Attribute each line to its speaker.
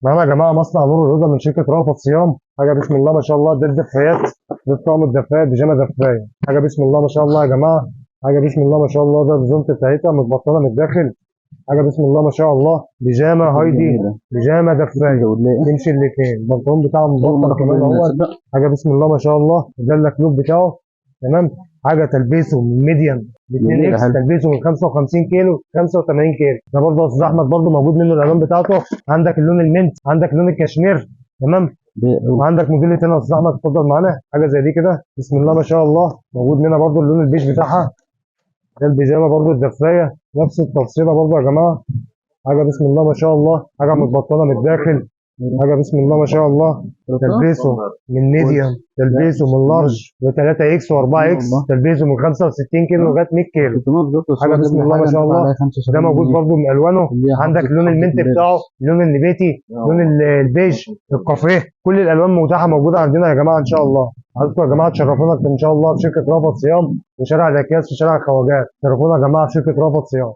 Speaker 1: معانا يا جماعه مصنع نور الهدى من شركه رأفت صيام. حاجه بسم الله ما شاء الله، ده الدفايات، ده طقم الدفايات، بيجامه دفايه. حاجه بسم الله ما شاء الله يا جماعه. حاجه بسم الله ما شاء الله، ده الزونت بتاعتها متبطنه من الداخل. حاجه بسم الله ما شاء الله، بيجامه هايدي،
Speaker 2: جميلة.
Speaker 1: بيجامه دفايه،
Speaker 2: تزود لي ايه؟
Speaker 1: تمشي الاثنين. البنطلون بتاعه
Speaker 2: أول
Speaker 1: مبطن
Speaker 2: مرة آخد
Speaker 1: كمان
Speaker 2: بالي منها
Speaker 1: اهوت.
Speaker 2: تصدق؟
Speaker 1: حاجه بسم الله ما شاء الله، ده اللكلوب بتاعه. تمام. حاجه تلبيسه من ميديم ل 2
Speaker 2: جميلة
Speaker 1: اكس،
Speaker 2: حلو.
Speaker 1: تلبيسه من 55 كيلو 85 كيلو. ده برضه يا استاذ احمد برضه موجود منه الالوان بتاعته. عندك اللون المنت، عندك لون الكشمير. تمام. وعندك موديل تاني يا استاذ احمد، اتفضل معانا. حاجه زي دي كده بسم الله ما شاء الله، موجود منها برضه اللون البيج بتاعها. ده البيجامه برضه الدفايه، نفس التفصيله برضه يا جماعه. حاجه بسم الله ما شاء الله، حاجه متبطنه من الداخل. حاجه بسم الله ما شاء الله، تلبيسه من ميديوم، تلبيسه من لارج و3 اكس و4 اكس،
Speaker 2: والله
Speaker 1: تلبيسه من 65 كيلو لغايه 100 كيلو.
Speaker 2: 600 بالظبط، بس
Speaker 1: حاجه
Speaker 2: هو جاب
Speaker 1: بسم
Speaker 2: لي
Speaker 1: الله ما
Speaker 2: حاجة
Speaker 1: شاء
Speaker 2: انت
Speaker 1: الله.
Speaker 2: عليها
Speaker 1: ده
Speaker 2: 75
Speaker 1: موجود
Speaker 2: جنيه
Speaker 1: برضه من الوانه.
Speaker 2: اللي هي
Speaker 1: عندك
Speaker 2: حافظة
Speaker 1: لون المنت
Speaker 2: امبارح.
Speaker 1: بتاعه، لون النبيتي، لون البيج، الكافيه. كل الالوان متاحه موجوده عندنا يا جماعه ان شاء الله. عايزكم يا جماعه تشرفونا ان شاء الله في شركه رأفت صيام، وشارع الاكياس في شارع الخواجات. شرفونا يا جماعه في شركه رأفت صيام.